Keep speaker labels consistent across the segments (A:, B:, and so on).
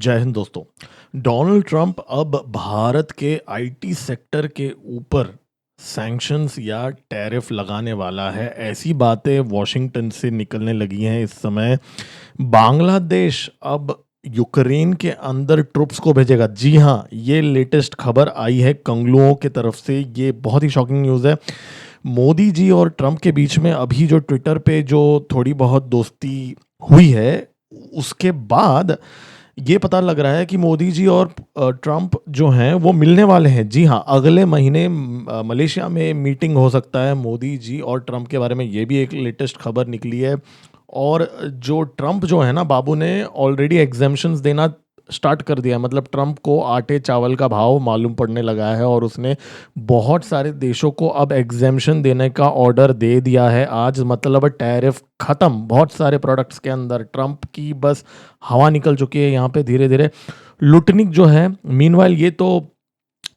A: जय हिंद दोस्तों। Donald Trump अब भारत के आईटी सेक्टर के ऊपर सैंक्शंस या टैरिफ लगाने वाला है। ऐसी बातें वॉशिंगटन से निकलने लगी हैं इस समय। बांग्लादेश अब यूक्रेन के अंदर ट्रुप्स को भेजेगा। जी हाँ, ये लेटेस्ट खबर आई है कंगलुओं की तरफ से। ये बहुत ही शॉकिंग न्यूज़ है। मोदी जी और ट्रंप के बीच में अभी जो ट्विटर पे जो थोड़ी बहुत दोस्ती हुई है, उसके बाद ये पता लग रहा है कि मोदी जी और ट्रंप जो हैं वो मिलने वाले हैं। जी हाँ, अगले महीने मलेशिया में मीटिंग हो सकता है मोदी जी और ट्रंप के बारे में। ये भी एक लेटेस्ट खबर निकली है। और जो ट्रंप जो है ना बाबू ने ऑलरेडी एग्जेम्पशंस देना स्टार्ट कर दिया है। मतलब ट्रंप को आटे चावल का भाव मालूम पड़ने लगा है और उसने बहुत सारे देशों को अब एग्जेम्पशन देने का ऑर्डर दे दिया है आज। मतलब टैरिफ खत्म बहुत सारे प्रोडक्ट्स के अंदर। ट्रंप की बस हवा निकल चुकी है यहाँ पे धीरे धीरे। लुटनिक जो है मीनवाइल, ये तो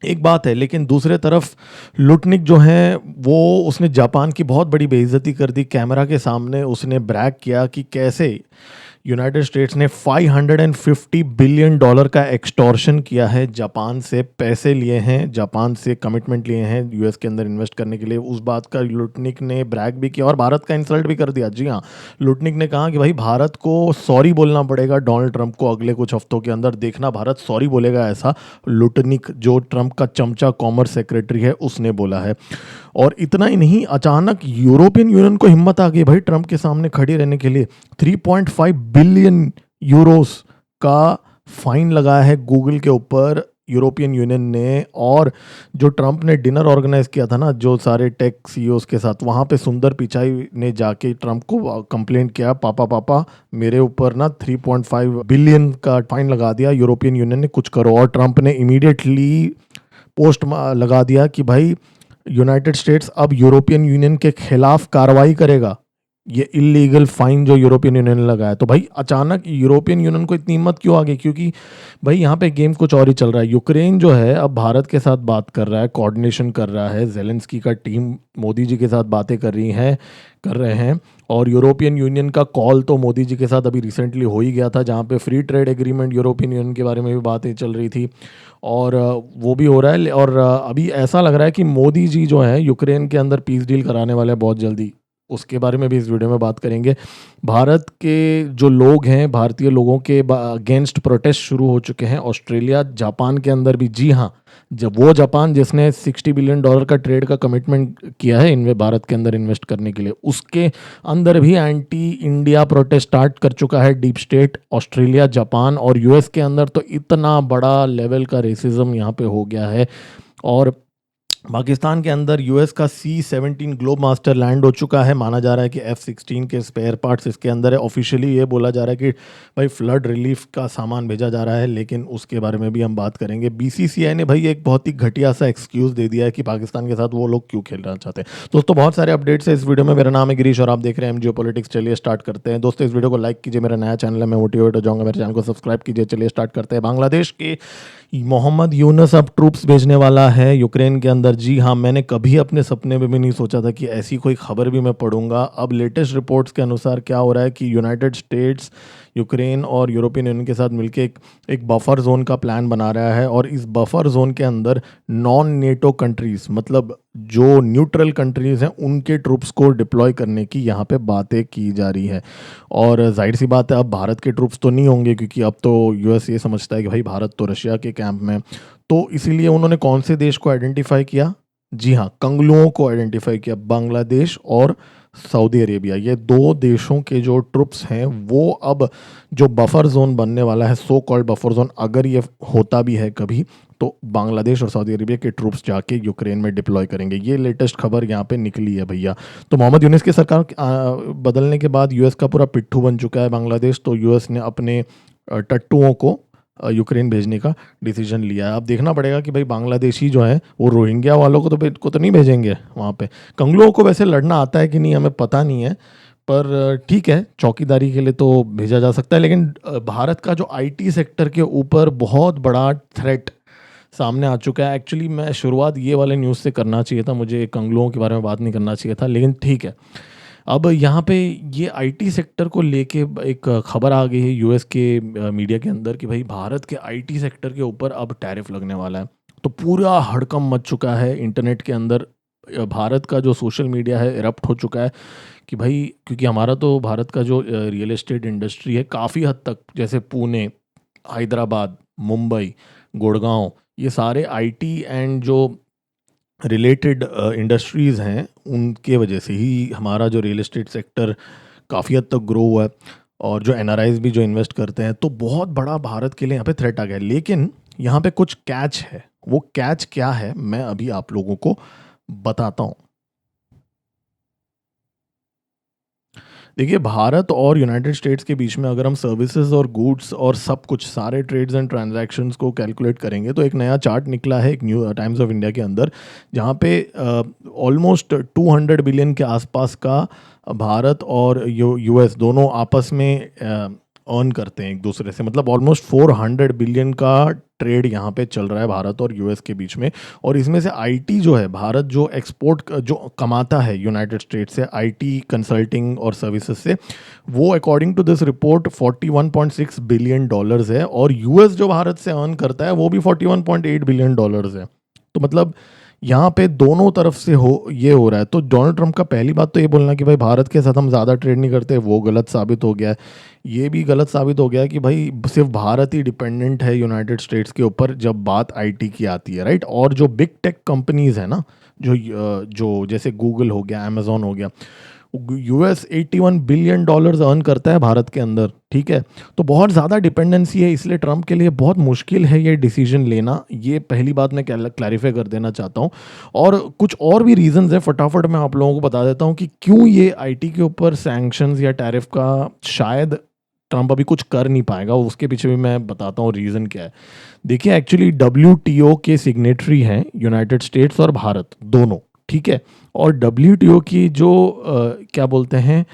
A: एक बात है, लेकिन दूसरे तरफ लुटनिक जो है वो उसने जापान की बहुत बड़ी बेइज्जती कर दी। कैमरा के सामने उसने ब्रैग किया कि कैसे यूनाइटेड स्टेट्स ने $550 बिलियन का एक्सटॉर्शन किया है, जापान से पैसे लिए हैं, जापान से कमिटमेंट लिए हैं यूएस के अंदर इन्वेस्ट करने के लिए। उस बात का लुटनिक ने ब्रैग भी किया और भारत का इंसल्ट भी कर दिया। जी हाँ, लुटनिक ने कहा कि भाई भारत को सॉरी बोलना पड़ेगा डोनाल्ड ट्रंप को अगले कुछ हफ्तों के अंदर। देखना भारत सॉरी बोलेगा, ऐसा लुटनिक जो ट्रंप का चमचा कॉमर्स सेक्रेटरी है उसने बोला है। और इतना ही नहीं, अचानक यूरोपियन यूनियन को हिम्मत आ गई भाई ट्रंप के सामने खड़ी रहने के लिए। 3.5 बिलियन यूरोस का फाइन लगाया है गूगल के ऊपर यूरोपियन यूनियन ने। और जो ट्रंप ने डिनर ऑर्गेनाइज किया था ना जो सारे टेक सीईओस के साथ, वहाँ पे सुंदर पिचाई ने जाके ट्रंप को कंप्लेंट किया, पापा पापा मेरे ऊपर ना 3.5 बिलियन का फाइन लगा दिया यूरोपियन यूनियन ने, कुछ करो। और ट्रंप ने इमीडिएटली पोस्ट लगा दिया कि भाई यूनाइटेड स्टेट्स अब यूरोपियन यूनियन के खिलाफ कार्रवाई करेगा, ये इलीगल फाइन जो यूरोपियन यूनियन ने लगाया। तो भाई अचानक यूरोपियन यूनियन को इतनी हिम्मत क्यों आ गई? क्योंकि भाई यहाँ पे गेम कुछ और ही चल रहा है। यूक्रेन जो है अब भारत के साथ बात कर रहा है, कोऑर्डिनेशन कर रहा है। जेलेंस्की का टीम मोदी जी के साथ बातें कर रहे हैं। और यूरोपियन यूनियन का कॉल तो मोदी जी के साथ अभी रिसेंटली हो ही गया था, जहाँ पे free trade agreement European union के बारे में भी बातें चल रही थी। और वो भी हो रहा है। और अभी ऐसा लग रहा है कि मोदी जी जो है यूक्रेन के अंदर पीस डील कराने वाले हैं बहुत जल्दी। उसके बारे में भी इस वीडियो में बात करेंगे। भारत के जो लोग हैं, भारतीय लोगों के अगेंस्ट प्रोटेस्ट शुरू हो चुके हैं ऑस्ट्रेलिया जापान के अंदर भी। जी हाँ, जब वो जापान जिसने $60 बिलियन का ट्रेड का कमिटमेंट किया है इनमें भारत के अंदर इन्वेस्ट करने के लिए, उसके अंदर भी एंटी इंडिया प्रोटेस्ट स्टार्ट कर चुका है डीप स्टेट। ऑस्ट्रेलिया, जापान और यूएस के अंदर तो इतना बड़ा लेवल का रेसिज्म यहाँ पे हो गया है। और पाकिस्तान के अंदर यूएस का C-17 ग्लोब मास्टर लैंड हो चुका है। माना जा रहा है कि F-16 के स्पेयर पार्ट्स इसके अंदर है। ऑफिशियली ये बोला जा रहा है कि भाई फ्लड रिलीफ का सामान भेजा जा रहा है, लेकिन उसके बारे में भी हम बात करेंगे। बीसीसीआई ने भाई एक बहुत ही घटिया सा एक्सक्यूज़ दे दिया है कि पाकिस्तान के साथ वो लोग क्यों खेलना चाहते हैं। दोस्तों बहुत सारे अपडेट्स है इस वीडियो में। मेरा नाम है गिरीश और आप देख रहे हैं MGO पॉलिटिक्स। चलिए स्टार्ट करते हैं। दोस्तों इस वीडियो को लाइक कीजिए, मेरा नया चैनल है, मैं मोटिवेट हो जाऊँगा। मेरे चैनल को सब्सक्राइब कीजिए। चलिए स्टार्ट करते हैं। बांग्लादेश के मोहम्मद यूनुस अब ट्रूप्स भेजने वाला है यूक्रेन के अंदर। जी हाँ, मैंने कभी अपने सपने में भी नहीं सोचा था कि ऐसी कोई खबर भी मैं पढ़ूंगा। अब लेटेस्ट रिपोर्ट्स के अनुसार क्या हो रहा है कि यूनाइटेड स्टेट्स यूक्रेन और यूरोपियन यूनियन के साथ मिलकर एक बफर जोन का प्लान बना रहा है। और इस बफर जोन के अंदर नॉन नेटो कंट्रीज, मतलब जो न्यूट्रल कंट्रीज हैं, उनके ट्रूप्स को डिप्लॉय करने की यहाँ पे बातें की जा रही है। और जाहिर सी बात है अब भारत के ट्रूप्स तो नहीं होंगे, क्योंकि अब तो यूएस ये समझता है कि भाई भारत तो रशिया के कैंप में। तो इसीलिए उन्होंने कौन से देश को आइडेंटिफाई किया? जी हाँ, कंगलुओं को आइडेंटिफाई किया। बांग्लादेश और सऊदी अरेबिया, ये दो देशों के जो ट्रुप्स हैं वो अब जो बफर जोन बनने वाला है, सो कॉल्ड बफर जोन, अगर ये होता भी है कभी, तो बांग्लादेश और सऊदी अरेबिया के ट्रूप्स जाके यूक्रेन में डिप्लॉय करेंगे। ये लेटेस्ट खबर यहाँ पे निकली है भैया। तो मोहम्मद यूनुस की सरकार बदलने के बाद यूएस का पूरा पिट्ठू बन चुका है बांग्लादेश। तो यूएस ने अपने टट्टुओं को यूक्रेन भेजने का डिसीजन लिया है। अब देखना पड़ेगा कि भाई बांग्लादेशी जो है वो रोहिंग्या वालों को तो नहीं भेजेंगे वहाँ पे। कंगलुओं को वैसे लड़ना आता है कि नहीं हमें पता नहीं है, पर ठीक है, चौकीदारी के लिए तो भेजा जा सकता है। लेकिन भारत का जो आईटी सेक्टर के ऊपर बहुत बड़ा थ्रेट सामने आ चुका है। एक्चुअली मैं शुरुआत ये वाले न्यूज़ से करना चाहिए था, मुझे कंगलुओं के बारे में बात नहीं करना चाहिए था, लेकिन ठीक है। अब यहाँ पे ये आईटी सेक्टर को लेके एक खबर आ गई है यूएस के मीडिया के अंदर कि भाई भारत के आईटी सेक्टर के ऊपर अब टैरिफ लगने वाला है। तो पूरा हड़कंप मच चुका है इंटरनेट के अंदर। भारत का जो सोशल मीडिया है इरप्ट हो चुका है कि भाई, क्योंकि हमारा तो भारत का जो रियल एस्टेट इंडस्ट्री है काफ़ी हद तक, जैसे पुणे, हैदराबाद, मुंबई, गुड़गांव, ये सारे आईटी एंड जो रिलेटेड इंडस्ट्रीज़ हैं उनके वजह से ही हमारा जो रियल एस्टेट सेक्टर काफ़ी हद तक ग्रो हुआ है। और जो एनआरआईज भी जो इन्वेस्ट करते हैं, तो बहुत बड़ा भारत के लिए यहाँ पे थ्रेट आ गया है। लेकिन यहाँ पे कुछ कैच है। वो कैच क्या है मैं अभी आप लोगों को बताता हूँ। देखिए, भारत और यूनाइटेड स्टेट्स के बीच में अगर हम सर्विसेज और गुड्स और सब कुछ सारे ट्रेड्स एंड ट्रांजैक्शंस को कैलकुलेट करेंगे तो एक नया चार्ट निकला है एक न्यू टाइम्स ऑफ इंडिया के अंदर, जहाँ पे ऑलमोस्ट 200 बिलियन के आसपास का भारत और यूएस दोनों आपस में अर्न करते हैं एक दूसरे से। मतलब ऑलमोस्ट 400 बिलियन का ट्रेड यहाँ पे चल रहा है भारत और यूएस के बीच में। और इसमें से आईटी जो है, भारत जो एक्सपोर्ट जो कमाता है यूनाइटेड स्टेट्स से आईटी कंसल्टिंग और सर्विसेज से, वो according to this report 41.6 billion dollars है। और यूएस जो भारत से अर्न करता है वो भी 41.8 बिलियन डॉलर्स है। तो मतलब यहाँ पे दोनों तरफ से ये हो रहा है। तो डोनाल्ड ट्रंप का पहली बात तो ये बोलना कि भाई भारत के साथ हम ज़्यादा ट्रेड नहीं करते, वो गलत साबित हो गया है। ये भी गलत साबित हो गया है कि भाई सिर्फ भारत ही डिपेंडेंट है यूनाइटेड स्टेट्स के ऊपर जब बात आईटी की आती है, राइट। और जो बिग टेक कंपनीज है ना, जो जैसे गूगल हो गया, अमेजोन हो गया, यूएस 81 बिलियन डॉलर्स अर्न करता है भारत के अंदर, ठीक है। तो बहुत ज़्यादा डिपेंडेंसी है, इसलिए ट्रंप के लिए बहुत मुश्किल है ये डिसीजन लेना। ये पहली बात मैं क्लैरिफाई कर देना चाहता हूँ। और कुछ और भी रीजंस है, फटाफट मैं आप लोगों को बता देता हूँ कि क्यों ये आईटी के ऊपर सैंक्शंस या टैरिफ का शायद ट्रंप अभी कुछ कर नहीं पाएगा। उसके पीछे भी मैं बताता हूँ रीज़न क्या है। देखिए, एक्चुअली डब्ल्यूटीओ के सिग्नेटरी हैं यूनाइटेड स्टेट्स और भारत दोनों, ठीक है। और डब्ल्यूटीओ की जो क्या बोलते हैं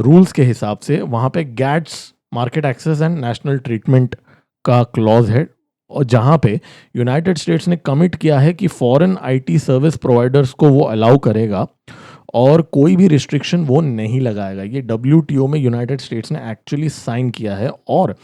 A: रूल्स के हिसाब से वहाँ पे GATS, market access and national treatment का क्लॉज है। और जहाँ पे यूनाइटेड स्टेट्स ने कमिट किया है कि फॉरेन आईटी सर्विस प्रोवाइडर्स को वो अलाउ करेगा और कोई भी रिस्ट्रिक्शन वो नहीं लगाएगा। ये डब्ल्यूटीओ में यूनाइटेड स्टेट्स ने एक्चुअली साइन किया है। और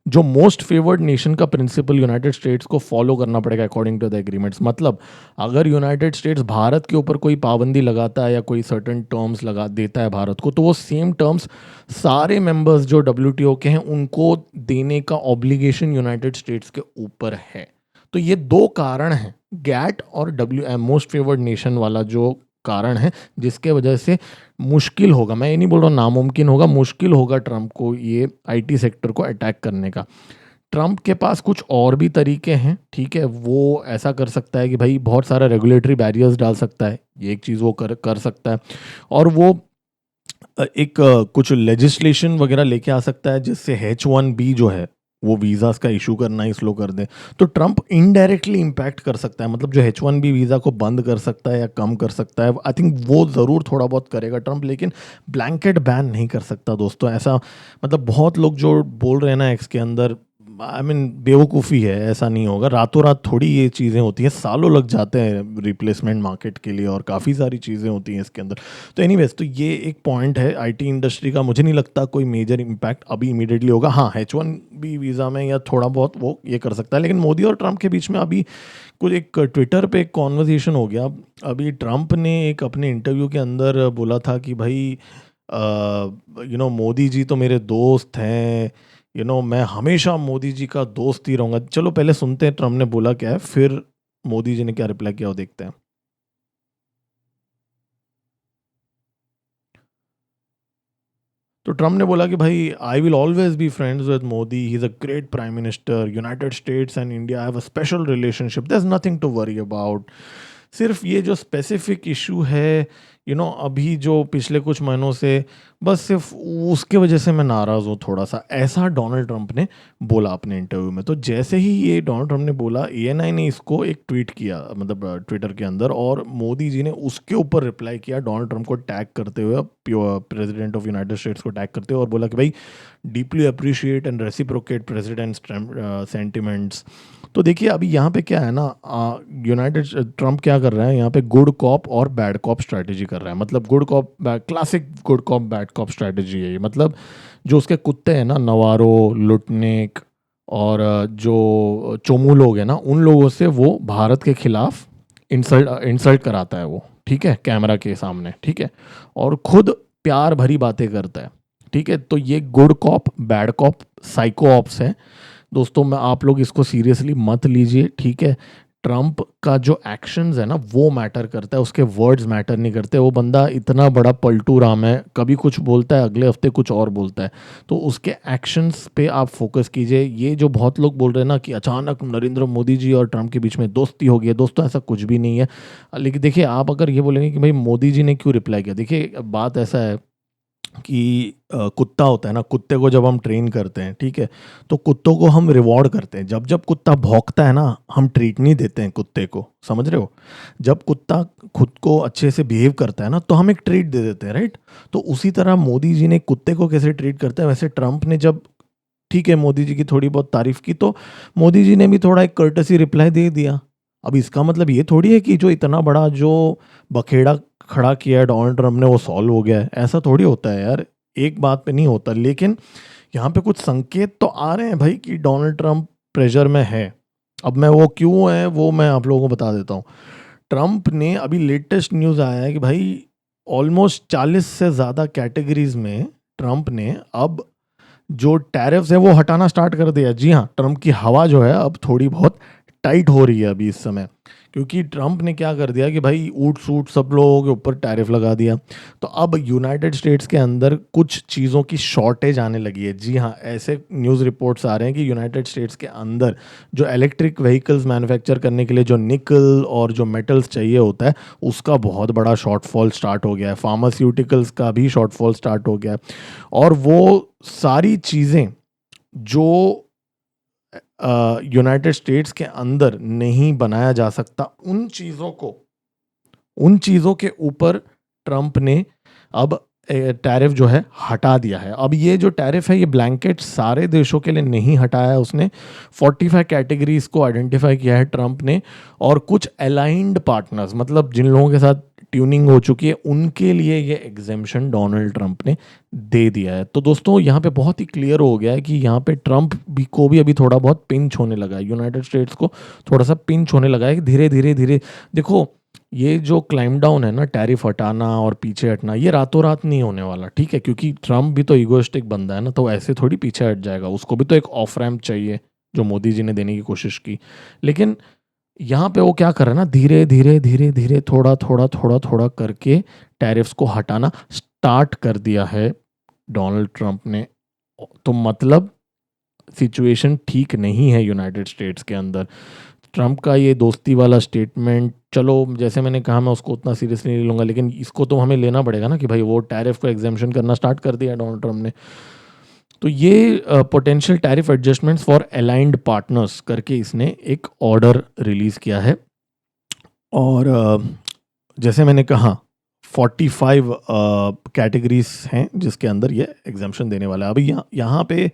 A: जो मोस्ट फेवर्ड नेशन का प्रिंसिपल यूनाइटेड स्टेट्स को फॉलो करना पड़ेगा अकॉर्डिंग टू द एग्रीमेंट्स। मतलब अगर यूनाइटेड स्टेट्स भारत के ऊपर कोई पाबंदी लगाता है या कोई सर्टेन टर्म्स लगा देता है भारत को, तो वो सेम टर्म्स सारे मेंबर्स जो डब्ल्यूटीओ के हैं उनको देने का ऑब्लिगेशन यूनाइटेड स्टेट्स के ऊपर है। तो ये दो कारण हैं, गैट और मोस्ट फेवर्ड नेशन वाला जो कारण है, जिसके वजह से मुश्किल होगा, मैं ये नहीं बोल रहा हूँ नामुमकिन होगा, मुश्किल होगा ट्रंप को ये आईटी सेक्टर को अटैक करने का। ट्रंप के पास कुछ और भी तरीके हैं, ठीक है। वो ऐसा कर सकता है कि भाई बहुत सारा रेगुलेटरी बैरियर्स डाल सकता है, ये एक चीज़ वो कर सकता है। और वो कुछ लेजिस्लेशन वगैरह लेके आ सकता है जिससे H1B जो है वो वीज़ास का इशू करना ही स्लो कर दे। तो ट्रंप इनडायरेक्टली इम्पैक्ट कर सकता है, मतलब जो H1B वीज़ा को बंद कर सकता है या कम कर सकता है, आई थिंक वो ज़रूर थोड़ा बहुत करेगा ट्रंप, लेकिन ब्लैंकेट बैन नहीं कर सकता दोस्तों। ऐसा मतलब बहुत लोग जो बोल रहे हैं ना एक्स के अंदर, आई मीन बेवकूफ़ी है, ऐसा नहीं होगा। रातों रात थोड़ी ये चीज़ें होती हैं, सालों लग जाते हैं रिप्लेसमेंट मार्केट के लिए और काफ़ी सारी चीज़ें होती हैं इसके अंदर। तो एनीवेज, तो ये एक पॉइंट है आईटी इंडस्ट्री का। मुझे नहीं लगता कोई मेजर इम्पैक्ट अभी इमीडिएटली होगा। हाँ, H1B वीज़ा में या थोड़ा बहुत वो ये कर सकता है। लेकिन मोदी और ट्रंप के बीच में अभी कुछ एक ट्विटर पे एक कॉन्वर्जेसन हो गया। अभी ट्रंप ने एक अपने इंटरव्यू के अंदर बोला था कि भाई मोदी जी तो मेरे दोस्त हैं, मैं हमेशा मोदी जी का दोस्त ही रहूंगा। चलो पहले सुनते हैं ट्रम्प ने बोला क्या है, फिर मोदी जी ने क्या रिप्लाई किया वो देखते हैं। तो ट्रम्प ने बोला कि भाई I will always be friends with Modi, he is a great prime minister, United States and India have a special relationship, there is nothing to worry about. सिर्फ ये जो स्पेसिफिक इशू है, अभी जो पिछले कुछ महीनों से, बस सिर्फ उसके वजह से मैं नाराज़ हूँ थोड़ा सा, ऐसा डोनाल्ड ट्रंप ने बोला अपने इंटरव्यू में। तो जैसे ही ये डोनाल्ड ट्रंप ने बोला, एएनआई ने इसको एक ट्वीट किया, मतलब ट्विटर के अंदर, और मोदी जी ने उसके ऊपर रिप्लाई किया डोनाल्ड ट्रंप को टैग करते हुए, प्रेसिडेंट ऑफ यूनाइटेड स्टेट्स को टैग करते हुए, और बोला कि भाई deeply appreciate and reciprocate president's sentiments. तो देखिए अभी यहाँ पे क्या है ना, यूनाइटेड ट्रम्प क्या कर रहा है यहाँ पे, गुड कॉप और बैड कॉप स्ट्रैटेजी कर रहा है। मतलब good cop, classic good cop bad corp strategy है ये। मतलब जो उसके कुत्ते हैं ना, नवारो, लुटनेक और जो चोमू लोग हैं ना, उन लोगों से वो भारत के खिलाफ इंसल्ट इंसल्ट कराता है वो, ठीक है, कैमरा के सामने, ठीक है, और खुद प्यार भरी बातें करता है, ठीक है। तो ये good cop bad corp psycho ops है दोस्तों। मैं आप लोग इसको सीरियसली मत लीजिए, ठीक है। ट्रम्प का जो एक्शंस है ना वो मैटर करता है, उसके वर्ड्स मैटर नहीं करते। वो बंदा इतना बड़ा पलटू राम है, कभी कुछ बोलता है, अगले हफ्ते कुछ और बोलता है। तो उसके एक्शंस पे आप फोकस कीजिए। ये जो बहुत लोग बोल रहे हैं ना कि अचानक नरेंद्र मोदी जी और ट्रम्प के बीच में दोस्ती हो गई है, दोस्तों ऐसा कुछ भी नहीं है। लेकिन देखिए आप अगर ये बोलेंगे कि भाई मोदी जी ने क्यों रिप्लाई किया, देखिए बात ऐसा है कि कुत्ता होता है ना, कुत्ते को जब हम ट्रेन करते हैं, ठीक है, तो कुत्तों को हम रिवॉर्ड करते हैं। जब जब कुत्ता भौंकता है ना, हम ट्रीट नहीं देते हैं कुत्ते को, समझ रहे हो। जब कुत्ता खुद को अच्छे से बिहेव करता है ना, तो हम एक ट्रीट दे देते हैं, राइट। तो उसी तरह मोदी जी ने कुत्ते को कैसे ट्रीट करते हैं, वैसे ट्रम्प ने जब, ठीक है, मोदी जी की थोड़ी बहुत तारीफ की, तो मोदी जी ने भी थोड़ा एक कर्टसी रिप्लाई दे दिया। अब इसका मतलब ये थोड़ी है कि जो इतना बड़ा जो बखेड़ा खड़ा किया है डोनाल्ड ट्रम्प ने वो सॉल्व हो गया है, ऐसा थोड़ी होता है यार, एक बात पे नहीं होता। लेकिन यहाँ पे कुछ संकेत तो आ रहे हैं भाई कि डोनाल्ड ट्रम्प प्रेशर में है। अब मैं वो क्यों है वो मैं आप लोगों को बता देता हूँ। ट्रम्प ने अभी लेटेस्ट न्यूज़ आया है कि भाई ऑलमोस्ट 40 से ज़्यादा कैटेगरीज में ट्रम्प ने अब जो टैरिफ्स है वो हटाना स्टार्ट कर दिया। जी हाँ, ट्रम्प की हवा जो है अब थोड़ी बहुत टाइट हो रही है अभी इस समय, क्योंकि ट्रम्प ने क्या कर दिया कि भाई ऊट सूट सब लोगों के ऊपर टैरिफ लगा दिया। तो अब यूनाइटेड स्टेट्स के अंदर कुछ चीज़ों की शॉर्टेज आने लगी है। जी हाँ, ऐसे न्यूज़ रिपोर्ट्स आ रहे हैं कि यूनाइटेड स्टेट्स के अंदर जो इलेक्ट्रिक व्हीकल्स मैन्युफैक्चर करने के लिए जो निकल और जो मेटल्स चाहिए होता है, उसका बहुत बड़ा शॉर्टफॉल स्टार्ट हो गया है। फार्मास्यूटिकल्स का भी शॉर्टफॉल स्टार्ट हो गया है। और वो सारी चीज़ें जो यूनाइटेड स्टेट्स के अंदर नहीं बनाया जा सकता, उन चीज़ों के ऊपर ट्रम्प ने अब टैरिफ जो है हटा दिया है। अब ये जो टैरिफ है ये ब्लैंकेट सारे देशों के लिए नहीं हटाया है उसने, 45 कैटेगरीज को आइडेंटिफाई किया है ट्रम्प ने, और कुछ अलाइंड पार्टनर्स, मतलब जिन लोगों के साथ ट्यूनिंग हो चुकी है, उनके लिए ये एग्जेम्पशन डोनाल्ड ट्रम्प ने दे दिया है। तो दोस्तों यहाँ पे बहुत ही क्लियर हो गया है कि यहाँ पे ट्रम्प भी को भी अभी थोड़ा बहुत पिंच होने लगा है, यूनाइटेड स्टेट्स को थोड़ा सा पिंच होने लगा है कि धीरे धीरे धीरे, देखो ये जो क्लाइम डाउन है ना, टैरिफ हटाना और पीछे हटना, ये रातों रात नहीं होने वाला, ठीक है, क्योंकि ट्रम्प भी तो ईगोइस्टिक बंदा है ना, तो ऐसे थोड़ी पीछे हट जाएगा। उसको भी तो एक ऑफ रैम्प चाहिए जो मोदी जी ने देने की कोशिश की। लेकिन यहाँ पे वो क्या कर रहा है ना, धीरे धीरे धीरे धीरे थोड़ा थोड़ा थोड़ा थोड़ा करके टैरिफ्स को हटाना स्टार्ट कर दिया है डोनाल्ड ट्रम्प ने। तो मतलब सिचुएशन ठीक नहीं है यूनाइटेड स्टेट्स के अंदर। ट्रम्प का ये दोस्ती वाला स्टेटमेंट, चलो जैसे मैंने कहा मैं उसको उतना सीरियसली नहीं लूँगा, लेकिन इसको तो हमें लेना पड़ेगा ना कि भाई वो टैरिफ को एग्जेम्पशन करना स्टार्ट कर दिया डोनाल्ड ट्रम्प ने। तो ये potential tariff adjustments for aligned partners करके इसने एक ऑर्डर रिलीज़ किया है। और जैसे मैंने कहा 45 कैटेगरीज हैं जिसके अंदर ये एग्जाम्पशन देने वाला है। अभी यहाँ पे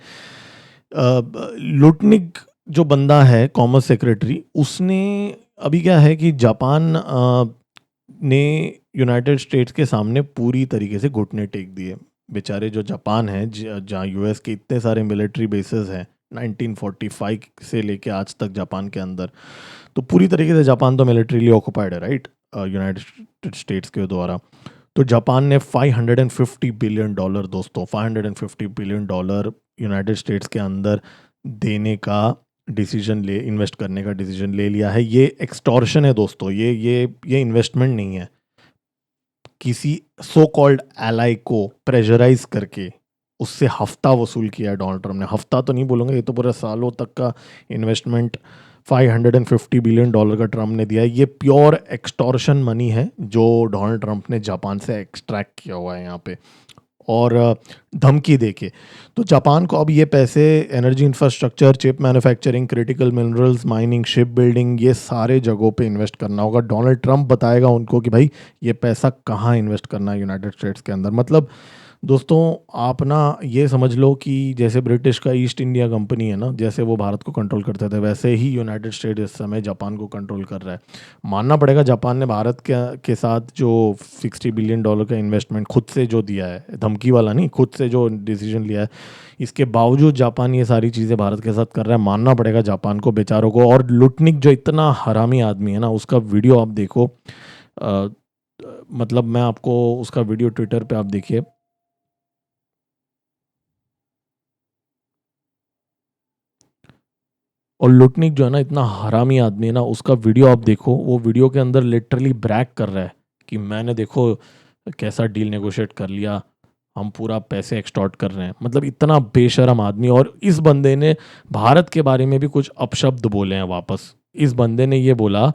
A: लुटनिक जो बंदा है कॉमर्स सेक्रेटरी, उसने अभी क्या है कि जापान ने यूनाइटेड स्टेट्स के सामने पूरी तरीके से घुटने टेक दिए। बेचारे जो जापान है, जहाँ यूएस के इतने सारे मिलिट्री बेसेस हैं 1945 से लेके आज तक जापान के अंदर, तो पूरी तरीके से जापान तो मिलिट्रीली ऑक्युपाइड है, राइट, यूनाइटेड स्टेट्स के द्वारा। तो जापान ने $550 बिलियन, दोस्तों $550 बिलियन यूनाइटेड स्टेट्स के अंदर देने का डिसीजन इन्वेस्ट करने का डिसीजन ले लिया है। ये एक्सटॉर्शन है दोस्तों, ये इन्वेस्टमेंट नहीं है। किसी सो कॉल्ड एलाई को प्रेशराइज करके उससे हफ्ता वसूल किया है डोनाल्ड ट्रम्प ने। हफ्ता तो नहीं बोलूँगा, ये तो पूरा सालों तक का इन्वेस्टमेंट $550 बिलियन का ट्रम्प ने दिया है। ये प्योर एक्सटॉर्शन मनी है जो डोनाल्ड ट्रम्प ने जापान से एक्सट्रैक्ट किया हुआ है यहाँ पे, और धमकी देके। तो जापान को अब ये पैसे energy infrastructure, chip manufacturing, critical minerals, mining, ship building, ये सारे जगहों पे इन्वेस्ट करना होगा। डोनाल्ड ट्रम्प बताएगा उनको कि भाई ये पैसा कहाँ इन्वेस्ट करना है यूनाइटेड स्टेट्स के अंदर। मतलब दोस्तों, आप ना ये समझ लो कि जैसे ब्रिटिश का ईस्ट इंडिया कंपनी है ना, जैसे वो भारत को कंट्रोल करते थे, वैसे ही यूनाइटेड स्टेट इस समय जापान को कंट्रोल कर रहा है। मानना पड़ेगा, जापान ने भारत के साथ जो $60 बिलियन का इन्वेस्टमेंट खुद से जो दिया है, धमकी वाला नहीं, खुद से जो डिसीजन लिया है, इसके बावजूद जापान ये सारी चीज़ें भारत के साथ कर रहा है। मानना पड़ेगा जापान को, बेचारों को। और लुटनिक जो इतना हरामी आदमी है ना, उसका वीडियो आप देखो। अ, मतलब मैं आपको उसका वीडियो ट्विटर पे आप देखिए। और लुटनिक जो है ना, इतना हरामी आदमी है ना, उसका वीडियो आप देखो। वो वीडियो के अंदर लिटरली ब्रैग कर रहा है कि मैंने देखो कैसा डील नेगोशिएट कर लिया, हम पूरा पैसे एक्सटॉर्ट कर रहे हैं। मतलब इतना बेशरम आदमी। और इस बंदे ने भारत के बारे में भी कुछ अपशब्द बोले हैं वापस। इस बंदे ने ये बोला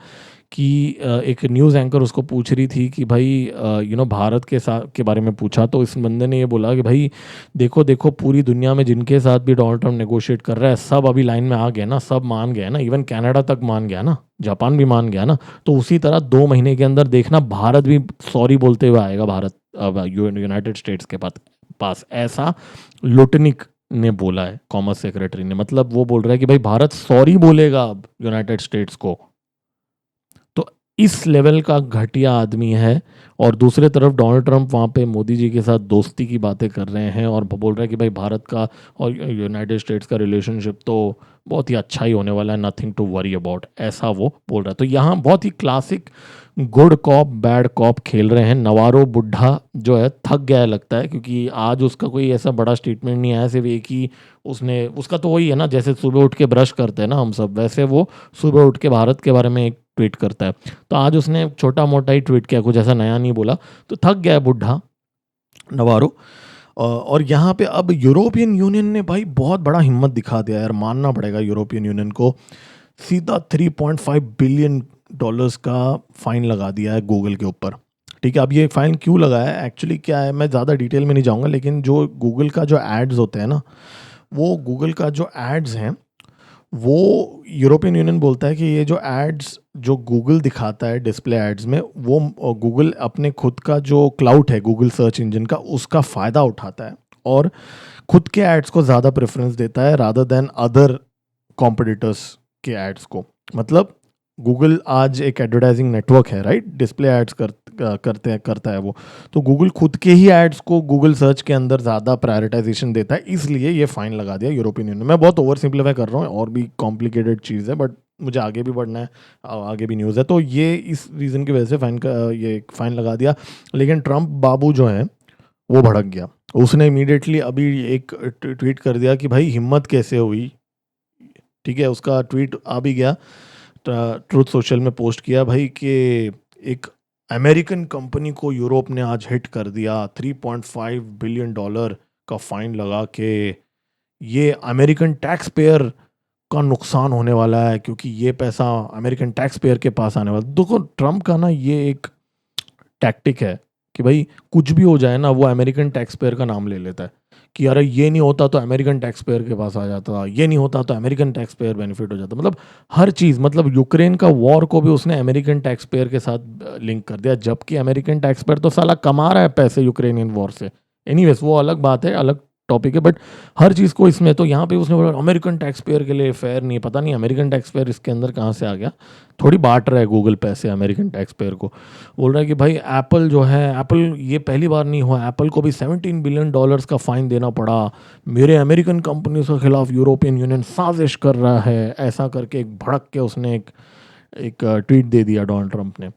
A: कि एक न्यूज़ एंकर उसको पूछ रही थी कि भाई भारत के साथ के बारे में पूछा, तो इस बंदे ने ये बोला कि भाई देखो देखो, पूरी दुनिया में जिनके साथ भी डोनाल्ड ट्रम्प नेगोशिएट कर रहा है, सब अभी लाइन में आ गए ना, सब मान गए ना, इवन कनाडा तक मान गया ना, जापान भी मान गया ना। तो उसी तरह 2 महीने के अंदर देखना भारत भी सॉरी बोलते हुए आएगा, भारत यूनाइटेड स्टेट्स के पास। ऐसा लुटनिक ने बोला है, कॉमर्स सेक्रेटरी ने। मतलब वो बोल रहा है कि भाई भारत सॉरी बोलेगा अब यूनाइटेड स्टेट्स को। तो इस लेवल का घटिया आदमी है। और दूसरे तरफ डोनाल्ड ट्रंप वहाँ पे मोदी जी के साथ दोस्ती की बातें कर रहे हैं और बोल रहे हैं कि भाई भारत का और यूनाइटेड स्टेट्स का रिलेशनशिप तो बहुत ही अच्छा ही होने वाला है, नथिंग टू वरी अबाउट, ऐसा वो बोल रहा है। तो यहाँ बहुत ही classic good cop bad cop खेल रहे हैं। नवारो बुढ़ा जो है थक गया है लगता है, क्योंकि आज उसका कोई ऐसा बड़ा स्टेटमेंट नहीं आया, सिर्फ एक ही उसने, उसका तो वही है ना, जैसे सुबह उठ के ब्रश करते हैं ना हम सब, वैसे वो सुबह उठ के भारत के बारे में एक ट्वीट करता है। तो आज उसने छोटा मोटा ही ट्वीट किया, कुछ ऐसा नया नहीं बोला। तो थक गया है बुढ़ा नवारो। और यहाँ पे अब यूरोपियन यूनियन ने भाई बहुत बड़ा हिम्मत दिखा दिया यार, मानना पड़ेगा यूरोपियन यूनियन को। सीधा $3.5 बिलियन का फाइन लगा दिया है गूगल के ऊपर। ठीक है, अब ये फाइन क्यों लगा है, एक्चुअली क्या है, मैं ज़्यादा डिटेल में नहीं जाऊँगा, लेकिन जो गूगल का जो एड्स होते हैं ना, वो गूगल का जो एड्स हैं, वो यूरोपियन यूनियन बोलता है कि ये जो एड्स जो गूगल दिखाता है डिस्प्ले एड्स में, वो गूगल अपने खुद का जो क्लाउड है गूगल सर्च इंजन का, उसका फ़ायदा उठाता है और खुद के एड्स को ज़्यादा प्रेफरेंस देता है रादर देन अदर कॉम्पिटिटर्स के एड्स को। मतलब गूगल आज एक एडवर्टाइजिंग नेटवर्क है, राइट, डिस्प्ले एड्स करता है वो। तो गूगल खुद के ही एड्स को गूगल सर्च के अंदर ज़्यादा प्रायोरिटाइजेशन देता है, इसलिए ये फाइन लगा दिया यूरोपियन यूनियन। मैं बहुत ओवर सिंप्लीफाई कर रहा हूँ, और भी कॉम्प्लिकेटेड चीज़ है, बट मुझे आगे भी बढ़ना है, आगे भी न्यूज़ है। तो ये इस रीज़न की वजह से ये फाइन लगा दिया। लेकिन ट्रंप बाबू जो है वो भड़क गया। उसने इमीडिएटली अभी एक ट्वीट कर दिया कि भाई हिम्मत कैसे हुई। ठीक है, उसका ट्वीट आ भी गया, ट्रूथ सोशल में पोस्ट किया भाई कि एक अमेरिकन कंपनी को यूरोप ने आज हिट कर दिया, $3.5 बिलियन का फाइन लगा के। ये अमेरिकन टैक्स पेयर का नुकसान होने वाला है, क्योंकि ये पैसा अमेरिकन टैक्स पेयर के पास आने वाला। देखो ट्रम्प का ना ये एक टैक्टिक है कि भाई कुछ भी हो जाए ना, वो अमेरिकन टैक्स पेयर का नाम ले लेता है कि अरे ये नहीं होता तो अमेरिकन टैक्स पेयर के पास आ जाता, ये नहीं होता तो अमेरिकन टैक्स पेयर बेनिफिट हो जाता। मतलब हर चीज़, मतलब यूक्रेन का वॉर को भी उसने अमेरिकन टैक्स पेयर के साथ लिंक कर दिया, जबकि अमेरिकन टैक्स पेयर तो साला कमा रहा है पैसे यूक्रेनियन वॉर से। एनीवेज वो अलग बात है, अलग टॉपिक है, बट हर चीज़ को इसमें, तो यहाँ पे उसने बोला अमेरिकन टैक्स पेयर के लिए फेयर नहीं है। पता नहीं अमेरिकन टैक्स पेयर इसके अंदर कहाँ से आ गया। थोड़ी बांट रहा है गूगल पैसे अमेरिकन टैक्स पेयर को। बोल रहा है कि भाई एप्पल जो है, एप्पल ये पहली बार नहीं हुआ, एप्पल को भी $17 बिलियन का फाइन देना पड़ा। मेरे अमेरिकन कंपनियों के खिलाफ यूरोपियन यूनियन साजिश कर रहा है, ऐसा करके एक भड़क के उसने एक ट्वीट दे दिया डोनाल्ड ट्रंप ने।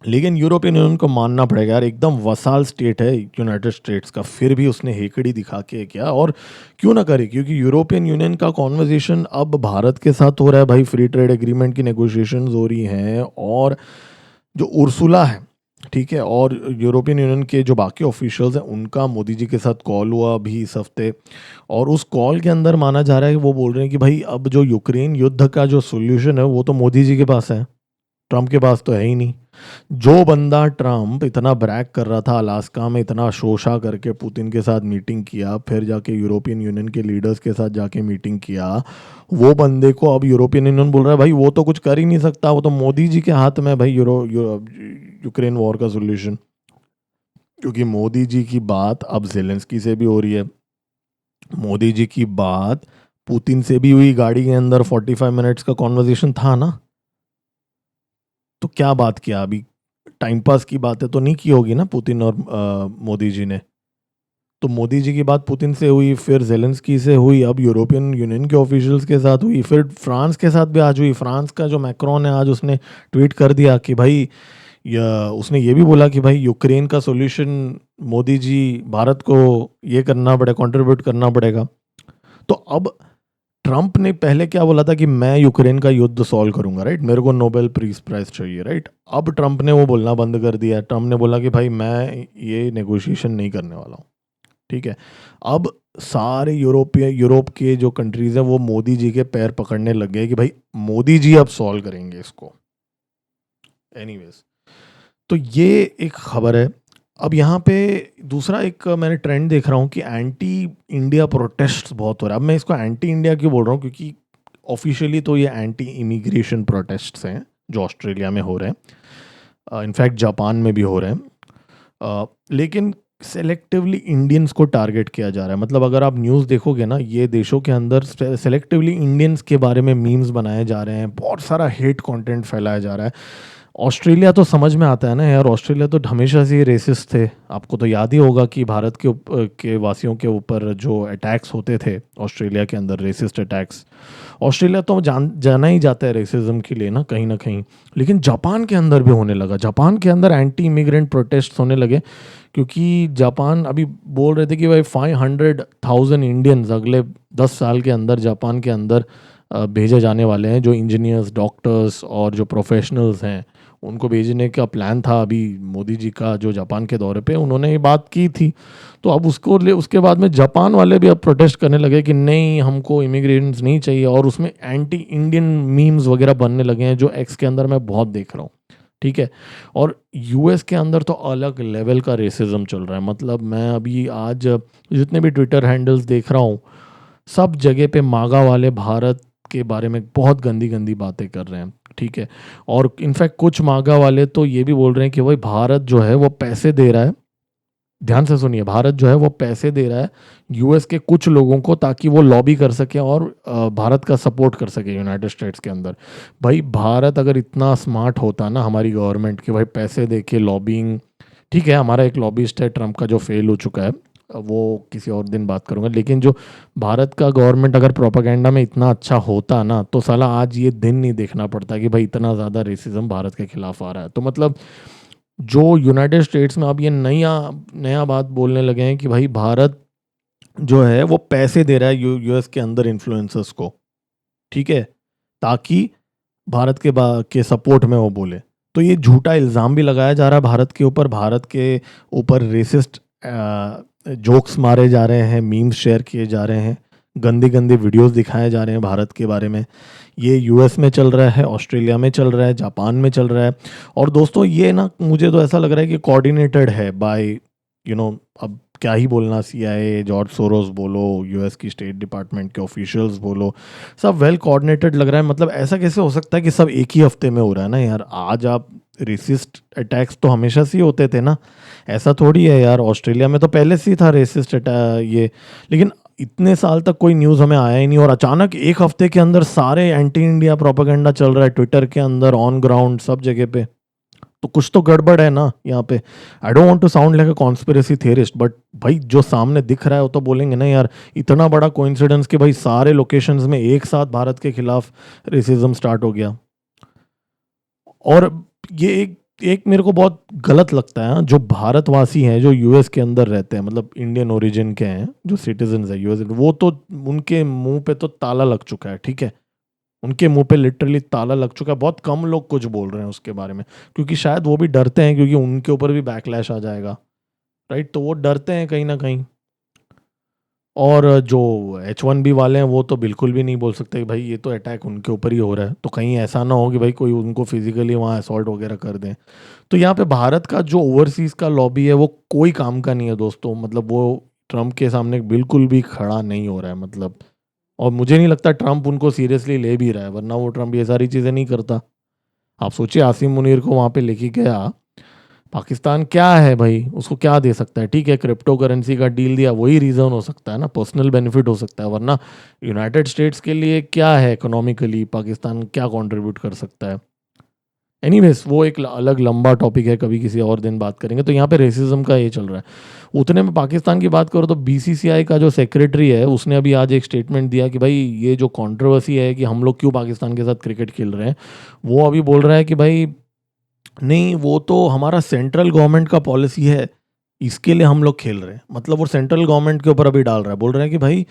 A: लेकिन यूरोपियन यूनियन को मानना पड़ेगा यार, एकदम वसाल स्टेट है यूनाइटेड स्टेट्स का, फिर भी उसने हेकड़ी दिखा के किया। और क्यों ना करे, क्योंकि यूरोपियन यूनियन का कॉन्वर्जेशन अब भारत के साथ हो रहा है भाई, फ्री ट्रेड एग्रीमेंट की नेगोशिएशंस हो रही हैं। और जो उर्सुला है, ठीक है, और यूरोपियन यूनियन के जो बाकी ऑफिशियल्स हैं, उनका मोदी जी के साथ कॉल हुआ अभी इस हफ्ते। और उस कॉल के अंदर माना जा रहा है कि वो बोल रहे हैं कि भाई अब जो यूक्रेन युद्ध का जो सोल्यूशन है वो तो मोदी जी के पास है, ट्रम्प के पास तो है ही नहीं। जो बंदा ट्रम्प इतना ब्रैग कर रहा था अलास्का में, इतना शोशा करके पुतिन के साथ मीटिंग किया, फिर जाके यूरोपियन यूनियन के लीडर्स के साथ जाके मीटिंग किया, वो बंदे को अब यूरोपियन यूनियन बोल रहा है भाई वो तो कुछ कर ही नहीं सकता, वो तो मोदी जी के हाथ में है भाई यूक्रेन वॉर का सोल्यूशन। क्योंकि मोदी जी की बात अब ज़ेलेंस्की से भी हो रही है, मोदी जी की बात पुतिन से भी हुई, गाड़ी के अंदर 45 मिनट्स का कॉन्वर्जेशन था ना। तो क्या बात किया अभी, टाइम पास की बातें तो नहीं की होगी ना पुतिन और मोदी जी ने। तो मोदी जी की बात पुतिन से हुई, फिर जेलेंस्की से हुई, अब यूरोपियन यूनियन के ऑफिशियल्स के साथ हुई, फिर फ्रांस के साथ भी आज हुई। फ्रांस का जो मैक्रोन है आज उसने ट्वीट कर दिया कि भाई, या उसने ये भी बोला कि भाई यूक्रेन का सॉल्यूशन मोदी जी, भारत को ये करना पड़ेगा, कंट्रीब्यूट करना पड़ेगा। तो अब ट्रंप ने पहले क्या बोला था कि मैं यूक्रेन का युद्ध सॉल्व करूंगा, राइट, मेरे को नोबेल पीस प्राइज चाहिए, राइट। अब ट्रंप ने वो बोलना बंद कर दिया। ट्रंप ने बोला कि भाई मैं ये नेगोशिएशन नहीं करने वाला हूँ, ठीक है। अब सारे यूरोप के जो कंट्रीज हैं वो मोदी जी के पैर पकड़ने लग गए कि भाई मोदी जी अब सॉल्व करेंगे इसको। एनीवेज, तो ये एक खबर है। अब यहाँ पे दूसरा एक मैंने ट्रेंड देख रहा हूँ कि एंटी इंडिया प्रोटेस्ट बहुत हो रहा है। अब मैं इसको एंटी इंडिया क्यों बोल रहा हूँ, क्योंकि ऑफिशियली तो ये एंटी इमिग्रेशन प्रोटेस्ट्स हैं जो ऑस्ट्रेलिया में हो रहे हैं, इनफैक्ट जापान में भी हो रहे हैं। लेकिन सेलेक्टिवली इंडियंस को टारगेट किया जा रहा है। मतलब अगर आप न्यूज़ देखोगे ना, ये देशों के अंदर सेलेक्टिवली इंडियंस के बारे में मीम्स बनाए जा रहे हैं, बहुत सारा हेट कंटेंट फैलाया जा रहा है। ऑस्ट्रेलिया तो समझ में आता है ना यार, ऑस्ट्रेलिया तो हमेशा से ही रेसिस्ट थे। आपको तो याद ही होगा कि भारत के वासियों के ऊपर जो अटैक्स होते थे ऑस्ट्रेलिया के अंदर, रेसिस्ट अटैक्स। ऑस्ट्रेलिया तो जाना ही जाता है रेसिज्म के लिए ना कहीं। लेकिन जापान के अंदर भी होने लगा, जापान के अंदर एंटी इमिग्रेंट प्रोटेस्ट होने लगे, क्योंकि जापान अभी बोल रहे थे कि भाई 500,000 इंडियंस अगले 10 साल के अंदर जापान के अंदर भेजे जाने वाले हैं, जो इंजीनियर्स, डॉक्टर्स और जो प्रोफेशनल्स हैं उनको भेजने का प्लान था। अभी मोदी जी का जो जापान के दौरे पे उन्होंने ये बात की थी। तो अब उसके बाद में जापान वाले भी अब प्रोटेस्ट करने लगे कि नहीं, हमको इमिग्रेंट्स नहीं चाहिए, और उसमें एंटी इंडियन मीम्स वगैरह बनने लगे हैं जो एक्स के अंदर मैं बहुत देख रहा हूँ, ठीक है। और यूएस के अंदर तो अलग लेवल का रेसिज्म चल रहा है। मतलब मैं अभी आज जितने भी ट्विटर हैंडल्स देख रहा हूँ, सब जगह पे मागा वाले भारत के बारे में बहुत गंदी गंदी बातें कर रहे हैं, ठीक है। और इनफैक्ट कुछ मागा वाले तो ये भी बोल रहे हैं कि भाई भारत जो है वो पैसे दे रहा है, ध्यान से सुनिए, भारत जो है वो पैसे दे रहा है यूएस के कुछ लोगों को, ताकि वो लॉबी कर सके और भारत का सपोर्ट कर सके यूनाइटेड स्टेट्स के अंदर। भाई भारत अगर इतना स्मार्ट होता ना, हमारी गवर्नमेंट के, भाई पैसे दे के लॉबिंग, ठीक है, हमारा एक लॉबिस्ट है ट्रम्प का जो फेल हो चुका है, वो किसी और दिन बात करूंगा। लेकिन जो भारत का गवर्नमेंट अगर प्रोपागेंडा में इतना अच्छा होता ना, तो साला आज ये दिन नहीं देखना पड़ता कि भाई इतना ज़्यादा रेसिज्म भारत के खिलाफ आ रहा है। तो मतलब जो यूनाइटेड स्टेट्स में अब ये नया नया बात बोलने लगे हैं कि भाई भारत जो है वो पैसे दे रहा है यूएस के अंदर इन्फ्लुएंसर्स को, ठीक है, ताकि भारत के सपोर्ट में वो बोले। तो ये झूठा इल्ज़ाम भी लगाया जा रहा है भारत के ऊपर, भारत के ऊपर रेसिस्ट जोक्स मारे जा रहे हैं, मीम्स शेयर किए जा रहे हैं, गंदी गंदी वीडियोस दिखाए जा रहे हैं भारत के बारे में। ये यूएस में चल रहा है, ऑस्ट्रेलिया में चल रहा है, जापान में चल रहा है। और दोस्तों ये ना, मुझे तो ऐसा लग रहा है कि कोऑर्डिनेटेड है बाय अब क्या ही बोलना, सीआईए, जॉर्ज सोरोस बोलो, यूएस की स्टेट डिपार्टमेंट के ऑफिशियल्स बोलो, सब वेल कोऑर्डिनेटेड लग रहा है। मतलब ऐसा कैसे हो सकता है कि सब एक ही हफ्ते में हो रहा है ना यार। आज आप रेसिस्ट अटैक्स तो हमेशा से ही होते थे ना, ऐसा थोड़ी है यार। ऑस्ट्रेलिया में तो पहले से ही था रेसिस्ट ये, लेकिन इतने साल तक कोई न्यूज़ हमें आया ही नहीं, और अचानक एक हफ्ते के अंदर सारे एंटी इंडिया प्रोपेगेंडा चल रहा है ट्विटर के अंदर, ऑन ग्राउंड, सब जगह पे। तो कुछ तो गड़बड़ है ना यहाँ पे। I don't want to sound like a conspiracy theorist, but भाई जो सामने दिख रहा है वो तो बोलेंगे ना यार, इतना बड़ा कोइंसिडेंस कि भाई सारे लोकेशंस में एक साथ भारत के खिलाफ रेसिज्म स्टार्ट हो गया। और ये एक एक मेरे को बहुत गलत लगता है, जो भारतवासी हैं जो यूएस के अंदर रहते हैं, मतलब इंडियन ओरिजिन के हैं, जो सिटीजन है यूएस, वो तो उनके मुंह पे तो ताला लग चुका है, ठीक है। उनके मुंह पे लिटरली ताला लग चुका है। बहुत कम लोग कुछ बोल रहे हैं उसके बारे में, क्योंकि शायद वो भी डरते हैं, क्योंकि उनके ऊपर भी बैकलैश आ जाएगा, राइट। तो वो डरते हैं कहीं ना कहीं। और जो H1B वाले हैं वो तो बिल्कुल भी नहीं बोल सकते कि भाई ये तो अटैक उनके ऊपर ही हो रहा है, तो कहीं ऐसा ना हो कि भाई कोई उनको फिजिकली वहाँ असॉल्ट वगैरह कर दें। तो यहाँ पे भारत का जो ओवरसीज़ का लॉबी है वो कोई काम का नहीं है दोस्तों। मतलब वो ट्रम्प के सामने बिल्कुल भी खड़ा नहीं हो रहा है, मतलब। और मुझे नहीं लगता ट्रम्प उनको सीरियसली ले भी रहा है, वरना वो ट्रम्प ये सारी चीज़ें नहीं करता। आप सोचिए, आसिम मुनीर को वहाँ पे लेके गया, पाकिस्तान क्या है भाई, उसको क्या दे सकता है? ठीक है, क्रिप्टो करेंसी का डील दिया, वही रीज़न हो सकता है ना, पर्सनल बेनिफिट हो सकता है, वरना यूनाइटेड स्टेट्स के लिए क्या है इकोनॉमिकली, पाकिस्तान क्या कंट्रीब्यूट कर सकता है? एनीवेज वो एक अलग लंबा टॉपिक है, कभी किसी और दिन बात करेंगे। तो यहाँ पे रेसिज्म का ये चल रहा है। उतने में पाकिस्तान की बात करो तो बीसीसीआई का जो सेक्रेटरी है उसने अभी आज एक स्टेटमेंट दिया कि भाई ये जो कंट्रोवर्सी है कि हम लोग क्यों पाकिस्तान के साथ क्रिकेट खेल रहे हैं, वो अभी बोल रहा है कि भाई नहीं, वो तो हमारा सेंट्रल गवर्नमेंट का पॉलिसी है, इसके लिए हम लोग खेल रहे हैं। मतलब वो सेंट्रल गवर्नमेंट के ऊपर अभी डाल रहा है, बोल रहे हैं कि भाई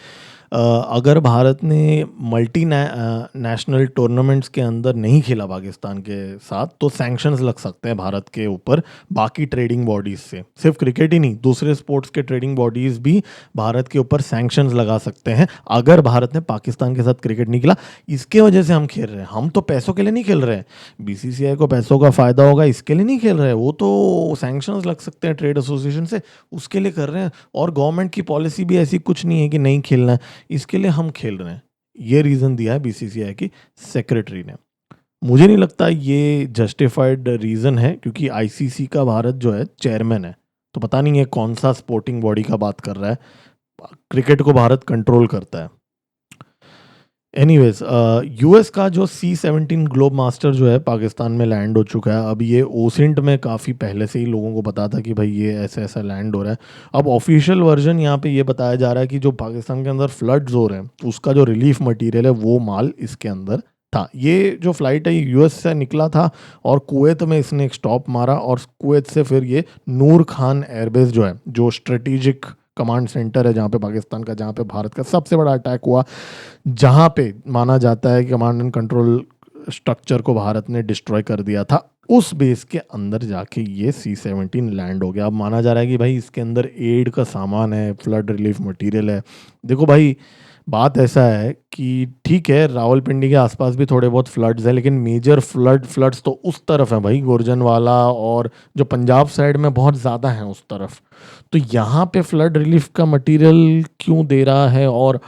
A: अगर भारत ने नेशनल टूर्नामेंट्स के अंदर नहीं खेला पाकिस्तान के साथ तो सैंक्शंस लग सकते हैं भारत के ऊपर बाकी ट्रेडिंग बॉडीज से। सिर्फ क्रिकेट ही नहीं, दूसरे स्पोर्ट्स के ट्रेडिंग बॉडीज भी भारत के ऊपर सैंक्शंस लगा सकते हैं अगर भारत ने पाकिस्तान के साथ क्रिकेट नहीं खेला। इसके वजह से हम खेल रहे हैं, हम तो पैसों के लिए नहीं खेल रहे हैं, बीसीसीआई को पैसों का फायदा होगा इसके लिए नहीं खेल रहे हैं, वो तो सैंक्शंस लग सकते हैं ट्रेड एसोसिएशन से, उसके लिए कर रहे हैं। और गवर्नमेंट की पॉलिसी भी ऐसी कुछ नहीं है कि नहीं खेलना है, इसके लिए हम खेल रहे हैं। ये रीज़न दिया है बीसीसीआई की सेक्रेटरी ने। मुझे नहीं लगता ये जस्टिफाइड रीज़न है, क्योंकि आईसीसी का भारत जो है चेयरमैन है, तो पता नहीं है कौन सा स्पोर्टिंग बॉडी का बात कर रहा है। क्रिकेट को भारत कंट्रोल करता है। एनीवेज यूएस का जो C-17 ग्लोब मास्टर जो है पाकिस्तान में लैंड हो चुका है। अब ये ओसेंट में काफ़ी पहले से ही लोगों को पता था कि भाई ये ऐसा ऐसा लैंड हो रहा है। अब ऑफिशियल वर्जन यहाँ पे ये बताया जा रहा है कि जो पाकिस्तान के अंदर फ्लड्स हो रहे हैं उसका जो रिलीफ मटेरियल है वो माल इसके अंदर था। ये जो फ्लाइट है यूएस से निकला था और कुवैत में इसने एक स्टॉप मारा, और कुवैत से फिर ये नूर खान एयरबेस जो है, जो स्ट्रेटेजिक कमांड सेंटर है जहाँ पे पाकिस्तान का, जहाँ पे भारत का सबसे बड़ा अटैक हुआ, जहाँ पे माना जाता है कि कमांड एंड कंट्रोल स्ट्रक्चर को भारत ने डिस्ट्रॉय कर दिया था, उस बेस के अंदर जाके ये C-17 लैंड हो गया। अब माना जा रहा है कि भाई इसके अंदर एड का सामान है, फ्लड रिलीफ मटेरियल है। देखो भाई, बात ऐसा है कि ठीक है रावलपिंडी के आसपास भी थोड़े बहुत फ्लड्स हैं, लेकिन मेजर फ्लड्स तो उस तरफ है भाई, गुरजनवाला और जो पंजाब साइड में बहुत ज़्यादा हैं उस तरफ। तो यहाँ पे फ्लड रिलीफ का मटेरियल क्यों दे रहा है? और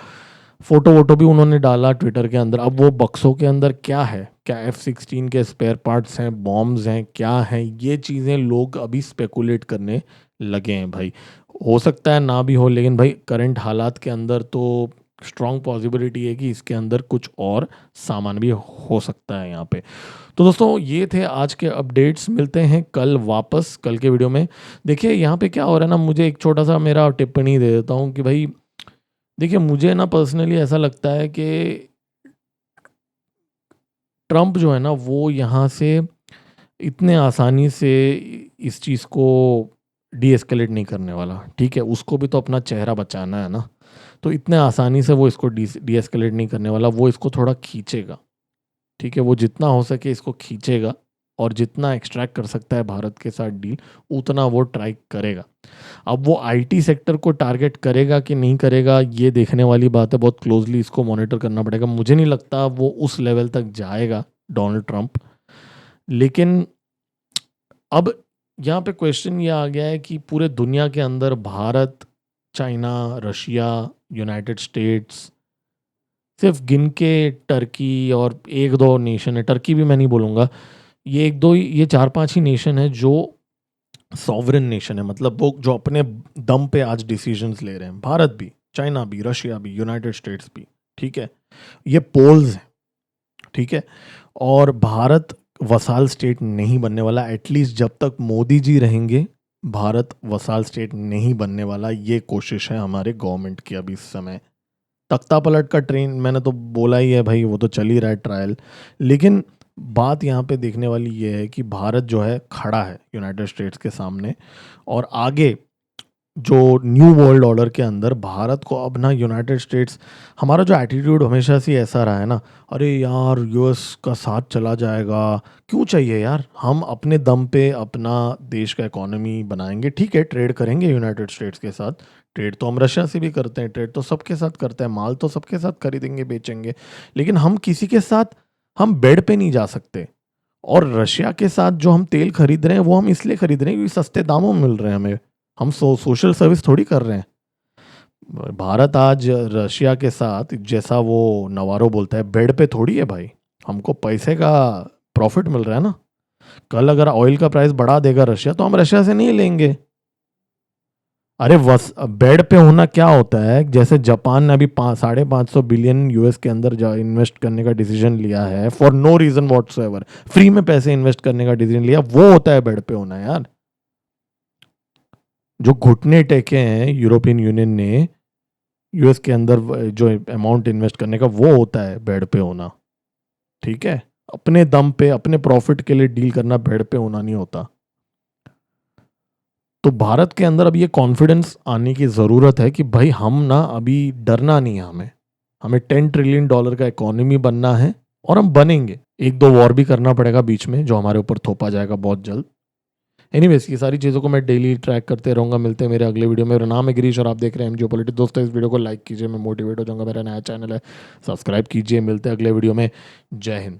A: फोटो वोटो भी उन्होंने डाला ट्विटर के अंदर। अब वो बक्सों के अंदर क्या है, क्या F-16 के स्पेयर पार्ट्स हैं, बॉम्ब्स हैं, क्या हैं, ये चीज़ें लोग अभी स्पेकुलेट करने लगे हैं भाई। हो सकता है ना भी हो, लेकिन भाई करंट हालात के अंदर तो स्ट्रॉन्ग पॉसिबिलिटी है कि इसके अंदर कुछ और सामान भी हो सकता है यहाँ पे। तो दोस्तों ये थे आज के अपडेट्स, मिलते हैं कल वापस कल के वीडियो में। देखिए यहाँ पे क्या हो रहा है ना, मुझे एक छोटा सा मेरा टिप्पणी दे देता हूँ कि भाई देखिए मुझे ना पर्सनली ऐसा लगता है कि ट्रम्प जो है ना वो यहाँ से इतने आसानी से इस चीज़ को डी एस्केलेट नहीं करने वाला। ठीक है, उसको भी तो अपना चेहरा बचाना है ना, तो इतने आसानी से वो इसको डी एस्केलेट नहीं करने वाला, वो इसको थोड़ा खींचेगा। ठीक है, वो जितना हो सके इसको खींचेगा और जितना एक्सट्रैक्ट कर सकता है भारत के साथ डील उतना वो ट्राई करेगा। अब वो आईटी सेक्टर को टारगेट करेगा कि नहीं करेगा ये देखने वाली बात है, बहुत क्लोजली इसको मॉनिटर करना पड़ेगा। मुझे नहीं लगता वो उस लेवल तक जाएगा डोनाल्ड ट्रंप। लेकिन अब यहाँ पे क्वेश्चन ये आ गया है कि पूरे दुनिया के अंदर Bharat, China, Russia, United states, सिर्फ गिन के टर्की और एक दो नेशन है, टर्की भी मैं नहीं बोलूँगा, ये एक दो ये चार पांच ही नेशन है जो सॉवरेन नेशन है, मतलब वो जो अपने दम पे आज डिसीजंस ले रहे हैं। भारत भी, चाइना भी, रशिया भी, यूनाइटेड स्टेट्स भी। ठीक है, ये पोल्स हैं। ठीक है, और भारत वसाल स्टेट नहीं बनने वाला, एटलीस्ट जब तक मोदी जी रहेंगे भारत वसाल स्टेट नहीं बनने वाला। ये कोशिश है हमारे गवर्नमेंट की अभी इस समय। तख्ता पलट का ट्रेन मैंने तो बोला ही है भाई, वो तो चल ही रहा है ट्रायल। लेकिन बात यहाँ पे देखने वाली ये है कि भारत जो है खड़ा है यूनाइटेड स्टेट्स के सामने, और आगे जो न्यू वर्ल्ड ऑर्डर के अंदर भारत को अब ना यूनाइटेड स्टेट्स, हमारा जो एटीट्यूड हमेशा से ऐसा रहा है ना, अरे यार यूएस का साथ चला जाएगा, क्यों चाहिए यार, हम अपने दम पे अपना देश का इकोनॉमी बनाएंगे। ठीक है, ट्रेड करेंगे यूनाइटेड स्टेट्स के साथ, ट्रेड तो हम रशिया से भी करते हैं, ट्रेड तो सबके साथ करते हैं, माल तो सबके साथ खरीदेंगे बेचेंगे, लेकिन हम किसी के साथ हम बेड पे नहीं जा सकते। और रशिया के साथ जो हम तेल खरीद रहे हैं वो हम इसलिए खरीद रहे हैं क्योंकि सस्ते दामों में मिल रहे हैं हमें, हम सोशल सर्विस थोड़ी कर रहे हैं। भारत आज रशिया के साथ, जैसा वो नवारो बोलता है, बेड पे थोड़ी है भाई, हमको पैसे का प्रॉफिट मिल रहा है ना। कल अगर ऑयल का प्राइस बढ़ा देगा रशिया तो हम रशिया से नहीं लेंगे। अरे वस बेड पे होना क्या होता है, जैसे जापान ने अभी 550 बिलियन यूएस के अंदर इन्वेस्ट करने का डिसीजन लिया है for no reason whatsoever, free में पैसे इन्वेस्ट करने का डिसीजन लिया, वो होता है बेड पे होना यार। जो घुटने टेके हैं यूरोपियन यूनियन ने यूएस के अंदर जो अमाउंट इन्वेस्ट करने का, वो होता है बेड पे होना। ठीक है, अपने दम पे अपने प्रॉफिट के लिए डील करना बेड पे होना नहीं होता। तो भारत के अंदर अब ये कॉन्फिडेंस आने की ज़रूरत है कि भाई हम ना अभी डरना नहीं है, हमें हमें $10 ट्रिलियन का इकोनॉमी बनना है और हम बनेंगे। एक दो वॉर भी करना पड़ेगा बीच में जो हमारे ऊपर थोपा जाएगा बहुत जल्द। एनीवेज ये सारी चीज़ों को मैं डेली ट्रैक करते रहूँगा। मिलते हैं मेरे अगले वीडियो में। मेरा नाम है गिरीश और आप देख रहे हैं एमजियो पॉलिटिक्स। दोस्तों इस वीडियो को लाइक कीजिए, मैं मोटिवेट हो जाऊँगा। मेरा नया चैनल है, सब्सक्राइब कीजिए। मिलते हैं अगले वीडियो में। जय हिंद।